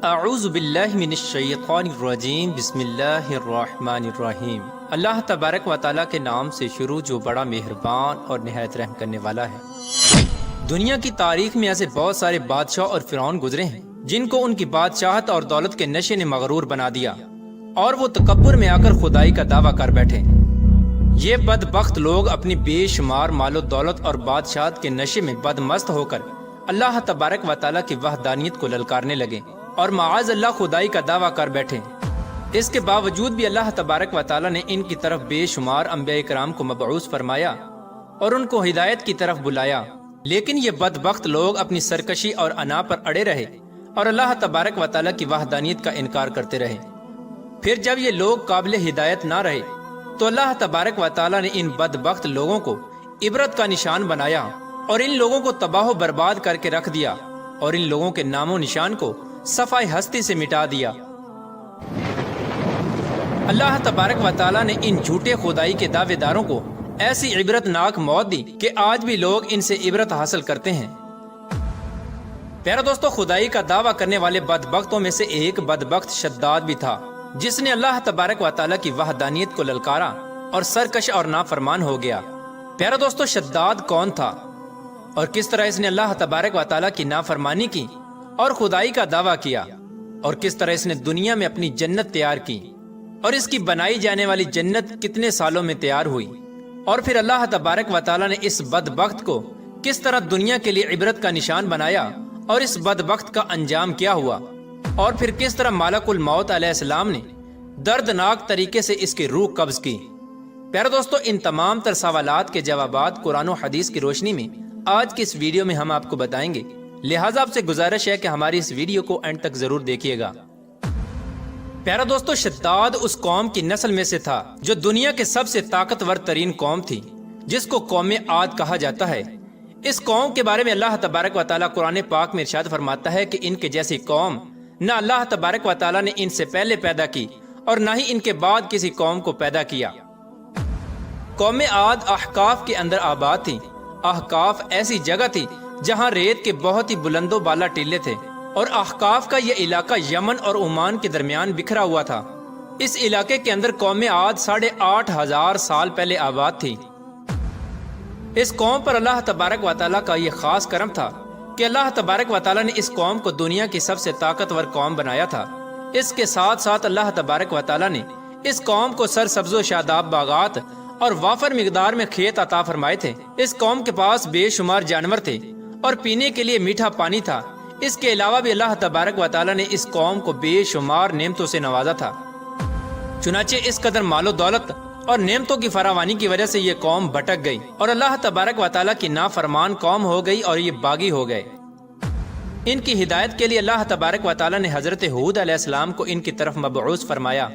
اعوذ باللہ من الشیطان الرجیم بسم اللہ الرحمن الرحیم۔ اللہ تبارک و تعالیٰ کے نام سے شروع جو بڑا مہربان اور نہایت رحم کرنے والا ہے۔ دنیا کی تاریخ میں ایسے بہت سارے بادشاہ اور فرعون گزرے ہیں جن کو ان کی بادشاہت اور دولت کے نشے نے مغرور بنا دیا اور وہ تکبر میں آ کر خدائی کا دعویٰ کر بیٹھے۔ یہ بدبخت لوگ اپنی بے شمار مال و دولت اور بادشاہت کے نشے میں بدمست ہو کر اللہ تبارک و تعالیٰ کی وحدانیت کو للکارنے لگے اور معاذ اللہ خدائی کا دعویٰ کر بیٹھے۔ اس کے باوجود بھی اللہ تبارک و تعالیٰ نے ان کی طرف بے شمار انبیاء کرام کو مبعوث فرمایا اور ان کو ہدایت کی طرف بلایا، لیکن یہ بدبخت لوگ اپنی سرکشی اور انا پر اڑے رہے اور اللہ تبارک و تعالیٰ کی وحدانیت کا انکار کرتے رہے۔ پھر جب یہ لوگ قابل ہدایت نہ رہے تو اللہ تبارک و تعالیٰ نے ان بدبخت لوگوں کو عبرت کا نشان بنایا اور ان لوگوں کو تباہ و برباد کر کے رکھ دیا اور ان لوگوں کے نام و نشان کو صفحہ ہستی سے مٹا دیا۔ اللہ تبارک و تعالیٰ نے ان جھوٹے خدائی کے دعوے داروں کو ایسی عبرت ناک موت دی کہ آج بھی لوگ ان سے عبرت حاصل کرتے ہیں۔ پیارا دوستو، خدائی کا دعویٰ کرنے والے بدبختوں میں سے ایک بدبخت شداد بھی تھا جس نے اللہ تبارک و تعالیٰ کی وحدانیت کو للکارا اور سرکش اور نافرمان ہو گیا۔ پیارا دوستو، شداد کون تھا اور کس طرح اس نے اللہ تبارک و تعالیٰ کی نافرمانی کی اور خدائی کا دعویٰ کیا، اور کس طرح اس نے دنیا میں اپنی جنت تیار کی اور اس کی بنائی جانے والی جنت کتنے سالوں میں تیار ہوئی، اور پھر اللہ تبارک و تعالیٰ نے اس بدبخت کو کس طرح دنیا کے لیے عبرت کا نشان بنایا اور اس بدبخت کا انجام کیا ہوا، اور پھر کس طرح ملک الموت علیہ السلام نے دردناک طریقے سے اس کی روح قبض کی۔ پیارے دوستو، ان تمام تر سوالات کے جوابات قرآن و حدیث کی روشنی میں آج کی اس ویڈیو میں ہم آپ کو بتائیں گے، لہٰذا آپ سے گزارش ہے کہ ہماری اس ویڈیو کو اینڈ تک ضرور دیکھیے گا۔ پیارا دوستو، شداد اس قوم کی نسل میں سے تھا جو دنیا کے سب سے طاقتور ترین قوم تھی، جس کو قوم عاد کہا جاتا ہے۔ اس قوم کے بارے میں اللہ تبارک و تعالیٰ قرآن پاک میں ارشاد فرماتا ہے کہ ان کے جیسی قوم نہ اللہ تبارک و تعالیٰ نے ان سے پہلے پیدا کی اور نہ ہی ان کے بعد کسی قوم کو پیدا کیا۔ قوم عاد احقاف کے اندر آباد تھی۔ احقاف ایسی جگہ تھی جہاں ریت کے بہت ہی بلند و بالا ٹیلے تھے، اور احقاف کا یہ علاقہ یمن اور عمان کے درمیان بکھرا ہوا تھا۔ اس علاقے کے اندر قوم عاد 8,500 سال پہلے آباد تھی۔ اس قوم پر اللہ تبارک و تعالیٰ کا یہ خاص کرم تھا کہ اللہ تبارک و تعالیٰ نے اس قوم کو دنیا کی سب سے طاقتور قوم بنایا تھا۔ اس کے ساتھ ساتھ اللہ تبارک و تعالیٰ نے اس قوم کو سرسبز و شاداب باغات اور وافر مقدار میں کھیت عطا فرمائے تھے۔ اس قوم کے پاس بے شمار جانور تھے اور پینے کے لیے میٹھا پانی تھا۔ اس کے علاوہ بھی اللہ تبارک و تعالیٰ نے اس قوم کو بے شمار نعمتوں سے نوازا تھا۔ چنانچہ اس قدر مال و دولت اور نعمتوں کی فراوانی کی وجہ سے یہ قوم بھٹک گئی اور اللہ تبارک و تعالیٰ کی نافرمان قوم ہو گئی اور یہ باغی ہو گئے۔ ان کی ہدایت کے لیے اللہ تبارک و تعالیٰ نے حضرت ہود علیہ السلام کو ان کی طرف مبعوث فرمایا۔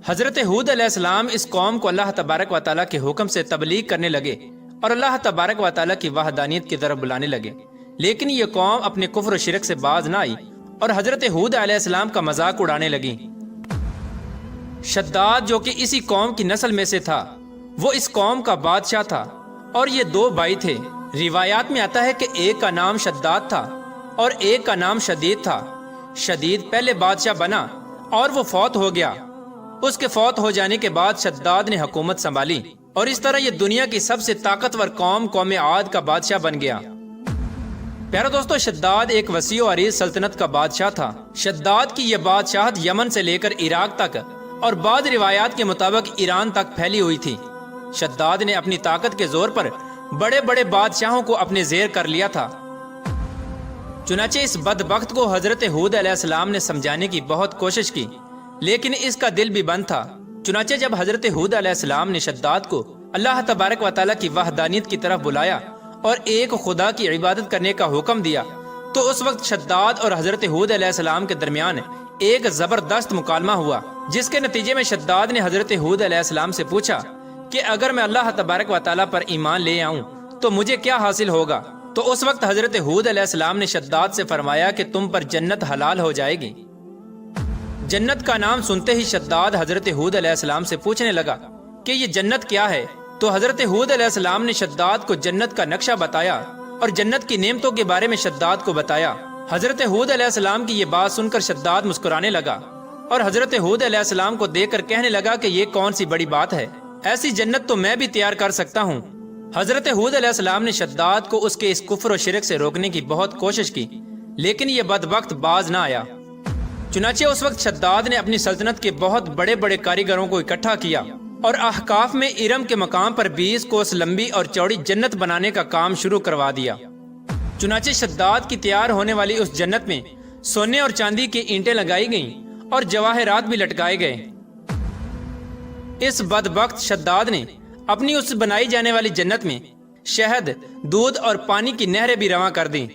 حضرت ہود علیہ السلام اس قوم کو اللہ تبارک و تعالیٰ کے حکم سے تبلیغ کرنے لگے اور اللہ تبارک و تعالیٰ کی وحدانیت کی طرف بلانے لگے، لیکن یہ قوم اپنے کفر و شرک سے باز نہ آئی اور حضرت ہود علیہ السلام کا مذاق اڑانے لگی۔ شداد جو کہ اسی قوم کی نسل میں سے تھا، وہ اس قوم کا بادشاہ تھا اور یہ 2 بھائی تھے۔ روایات میں آتا ہے کہ ایک کا نام شداد تھا اور ایک کا نام شدید تھا۔ شدید پہلے بادشاہ بنا اور وہ فوت ہو گیا۔ اس کے فوت ہو جانے کے بعد شداد نے حکومت سنبھالی اور اس طرح یہ دنیا کی سب سے طاقتور قوم عاد کا بادشاہ بن گیا۔ پیارا دوستو، شداد ایک وسیع و عریض سلطنت کا بادشاہ تھا۔ شداد کی یہ بادشاہت یمن سے لے کر عراق تک اور بعض روایات کے مطابق ایران تک پھیلی ہوئی تھی۔ شداد نے اپنی طاقت کے زور پر بڑے بڑے بادشاہوں کو اپنے زیر کر لیا تھا۔ چنانچہ اس بدبخت کو حضرت ہود علیہ السلام نے سمجھانے کی بہت کوشش کی، لیکن اس کا دل بھی بند تھا۔ چنانچہ جب حضرت ہود علیہ السلام نے شداد کو اللہ تبارک و تعالیٰ کی وحدانیت کی طرف بلایا اور ایک خدا کی عبادت کرنے کا حکم دیا، تو اس وقت شداد اور حضرت ہود علیہ السلام کے درمیان ایک زبردست مکالمہ ہوا، جس کے نتیجے میں شداد نے حضرت ہود علیہ السلام سے پوچھا کہ اگر میں اللہ تبارک و تعالیٰ پر ایمان لے آؤں تو مجھے کیا حاصل ہوگا؟ تو اس وقت حضرت ہود علیہ السلام نے شداد سے فرمایا کہ تم پر جنت حلال ہو جائے گی۔ جنت کا نام سنتے ہی شداد حضرت ہود علیہ السلام سے پوچھنے لگا کہ یہ جنت کیا ہے؟ تو حضرت ہود علیہ السلام نے شداد کو جنت کا نقشہ بتایا اور جنت کی نعمتوں کے بارے میں شداد کو بتایا۔ حضرت ہود علیہ السلام کی یہ بات سن کر شداد مسکرانے لگا اور حضرت ہود علیہ السلام کو دیکھ کر کہنے لگا کہ یہ کون سی بڑی بات ہے، ایسی جنت تو میں بھی تیار کر سکتا ہوں۔ حضرت ہود علیہ السلام نے شداد کو اس کے اس کفر و شرک سے روکنے کی بہت کوشش کی، لیکن یہ بدبخت باز نہ آیا۔ چنانچہ اس وقت شداد نے اپنی سلطنت کے بہت بڑے بڑے کاریگروں کو اکٹھا کیا اور احقاف میں ارم کے مقام پر 20 کوس لمبی اور چوڑی جنت بنانے کا کام شروع کروا دیا۔ چنانچہ شداد کی تیار ہونے والی اس جنت میں سونے اور چاندی کی اینٹیں لگائی گئیں اور جواہرات بھی لٹکائے گئے۔ اس بدبخت شداد نے اپنی اس بنائی جانے والی جنت میں شہد، دودھ اور پانی کی نہریں بھی رواں کر دیں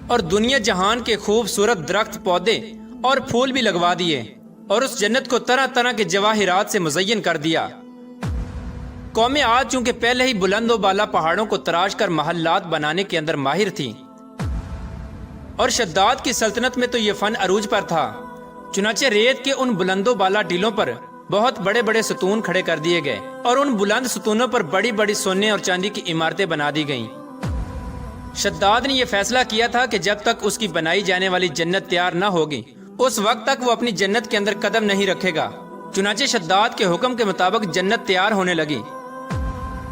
اور دنیا جہان کے خوبصورت درخت، پودے اور پھول بھی لگوا دیے اور اس جنت کو طرح طرح کے جواہرات سے مزین کر دیا۔ قوم عاد چونکہ پہلے ہی بلند و بالا پہاڑوں کو تراش کر محلات بنانے کے اندر ماہر تھی اور شداد کی سلطنت میں تو یہ فن عروج پر تھا، چنانچہ ریت کے ان بلند و بالا ٹیلوں پر بہت بڑے بڑے ستون کھڑے کر دیے گئے اور ان بلند ستونوں پر بڑی بڑی سونے اور چاندی کی عمارتیں بنا دی گئیں۔ شداد نے یہ فیصلہ کیا تھا کہ جب تک اس کی بنائی جانے والی جنت تیار نہ ہوگی اس وقت تک وہ اپنی جنت کے اندر قدم نہیں رکھے گا۔ چنانچہ شداد کے حکم کے مطابق جنت تیار ہونے لگی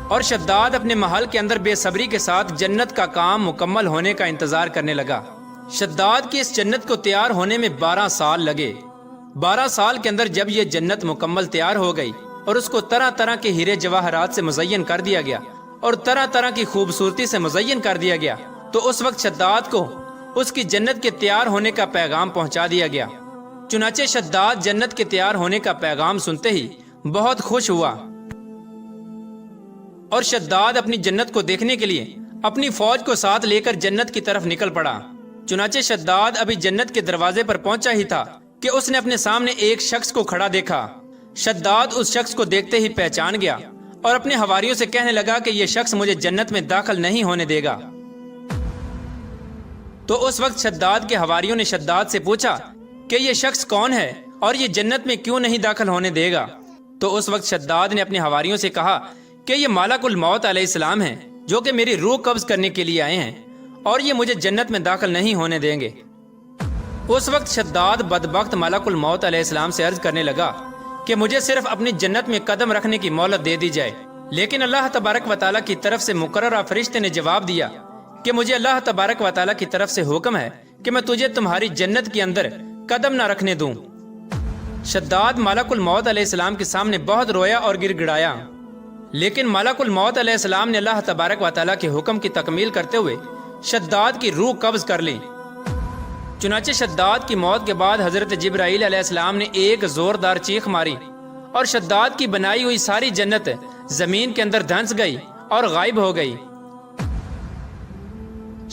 اور شداد اپنے محل کے اندر بے صبری کے ساتھ جنت کا کام مکمل ہونے کا انتظار کرنے لگا۔ شداد کی اس جنت کو تیار ہونے میں 12 سال لگے۔ 12 سال کے اندر جب یہ جنت مکمل تیار ہو گئی اور اس کو طرح طرح کے ہیرے جواہرات سے مزین کر دیا گیا اور طرح طرح کی خوبصورتی سے مزین کر دیا گیا، تو اس وقت شداد کو اس کی جنت کے تیار ہونے کا پیغام پہنچا دیا گیا۔ چنانچہ شداد جنت کے تیار ہونے کا پیغام سنتے ہی بہت خوش ہوا اور شداد اپنی جنت کو دیکھنے کے لیے اپنی فوج کو ساتھ لے کر جنت کی طرف نکل پڑا۔ چنانچہ شداد ابھی جنت کے دروازے پر پہنچا ہی تھا کہ اس نے اپنے سامنے ایک شخص کو کھڑا دیکھا۔ شداد اس شخص کو دیکھتے ہی پہچان گیا اور اپنے حواریوں سے کہنے لگا کہ یہ شخص مجھے جنت میں داخل نہیں ہونے دے گا۔ تو اس وقت شداد کے حواریوں نے شداد سے پوچھا کہ یہ شخص کون ہے اور یہ جنت میں کیوں نہیں داخل ہونے دے گا؟ تو اس وقت شداد نے اپنے حواریوں سے کہا کہ یہ ملک الموت علیہ السلام ہیں جو کہ میری روح قبض کرنے کے لیے آئے ہیں اور یہ مجھے جنت میں داخل نہیں ہونے دیں گے۔ اس وقت شداد بدبخت ملک الموت علیہ السلام سے عرض کرنے لگا کہ مجھے صرف اپنی جنت میں قدم رکھنے کی مہلت دے دی جائے، لیکن اللہ تبارک و تعالیٰ کی طرف سے مقررہ فرشتے نے جواب دیا کہ مجھے اللہ تبارک و تعالیٰ کی طرف سے حکم ہے کہ میں تجھے تمہاری جنت کے اندر قدم نہ رکھنے دوں۔ شداد ملک الموت علیہ السلام کے سامنے بہت رویا اور گر گڑایا، لیکن ملک الموت علیہ السلام نے اللہ تبارک و تعالیٰ کے حکم کی تکمیل کرتے ہوئے شداد کی روح قبض کر لی۔ چنانچہ شداد کی موت کے بعد حضرت جبرائیل علیہ السلام نے ایک زوردار چیخ ماری اور شداد کی بنائی ہوئی ساری جنت زمین کے اندر دھنس گئی اور غائب ہو گئی۔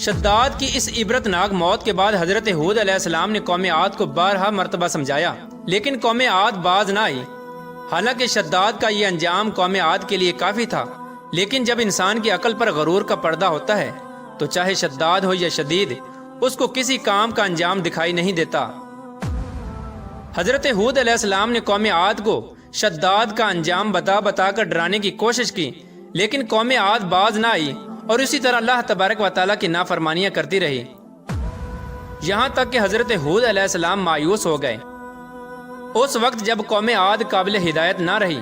شداد کی اس عبرتناک موت کے بعد حضرت ہود علیہ السلام نے قوم عاد کو 12 مرتبہ سمجھایا، لیکن قوم عاد باز نہ آئی۔ حالانکہ شداد کا یہ انجام قوم عاد کے لیے کافی تھا، لیکن جب انسان کی عقل پر غرور کا پردہ ہوتا ہے تو چاہے شداد ہو یا شدید، اس کو کسی کام کا انجام دکھائی نہیں دیتا۔ حضرت ہود علیہ السلام نے قوم عاد کو شداد کا انجام بتا بتا کر ڈرانے کی کوشش کی، لیکن قوم عاد باز نہ آئی اور اسی طرح اللہ تبارک و تعالیٰ کی نافرمانیاں کرتی رہی، یہاں تک کہ حضرت ہود علیہ السلام مایوس ہو گئے۔ اس وقت جب قوم عاد قابل ہدایت نہ رہی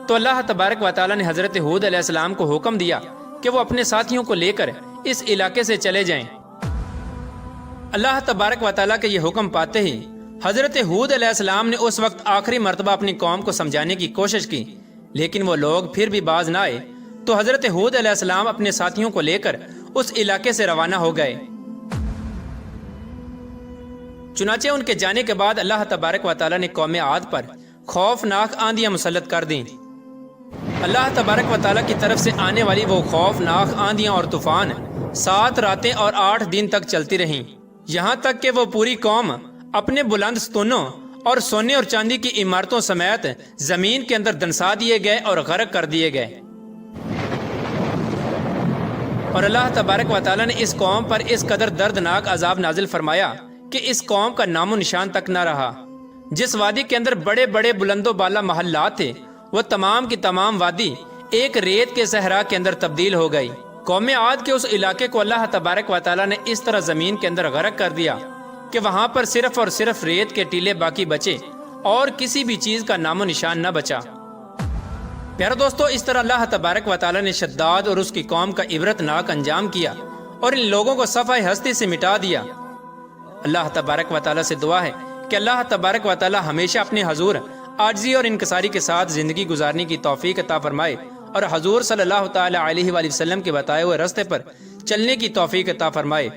تو اللہ تبارک و تعالیٰ نے حضرت ہود علیہ السلام کو حکم دیا کہ وہ اپنے ساتھیوں کو لے کر اس علاقے سے چلے جائیں۔ اللہ تبارک و تعالیٰ کے یہ حکم پاتے ہی حضرت ہود علیہ السلام نے اس وقت آخری مرتبہ اپنی قوم کو سمجھانے کی کوشش کی، لیکن وہ لوگ پھر بھی باز نہ آئے، تو حضرت ہود علیہ السلام اپنے ساتھیوں کو لے کر اس علاقے سے روانہ ہو گئے۔ چنانچہ ان کے جانے کے بعد اللہ تبارک و تعالیٰ نے قوم عاد پر خوفناک آندیاں مسلط کر دیں۔ اللہ تبارک و تعالیٰ کی طرف سے آنے والی وہ خوفناک آندیاں اور طوفان 7 راتیں اور 8 دن تک چلتی رہیں، یہاں تک کہ وہ پوری قوم اپنے بلند ستونوں اور سونے اور چاندی کی عمارتوں سمیت زمین کے اندر دنسا دیے گئے اور غرق کر دیے گئے۔ اور اللہ تبارک و تعالیٰ نے اس قوم پر اس قدر دردناک عذاب نازل فرمایا کہ اس قوم کا نام و نشان تک نہ رہا۔ جس وادی کے اندر بڑے بڑے بلند و بالا محلات تھے، وہ تمام کی تمام وادی ایک ریت کے صحرا کے اندر تبدیل ہو گئی قوم عاد کے اس علاقے کو اللہ تبارک و تعالیٰ نے اس طرح زمین کے اندر غرق کر دیا کہ وہاں پر صرف اور صرف ریت کے ٹیلے باقی بچے اور کسی بھی چیز کا نام و نشان نہ بچا۔ پیارے دوستو، اس طرح اللہ تبارک و تعالیٰ نے شداد اور اس کی قوم کا عبرت ناک انجام کیا اور ان لوگوں کو صفحہ ہستی سے مٹا دیا۔ اللہ تبارک و تعالیٰ سے دعا ہے کہ اللہ تبارک و تعالیٰ ہمیشہ اپنے حضور عاجزی اور انکساری کے ساتھ زندگی گزارنے کی توفیق عطا فرمائے اور حضور صلی اللہ تعالیٰ علیہ وآلہ وسلم کے بتائے ہوئے راستے پر چلنے کی توفیق عطا فرمائے۔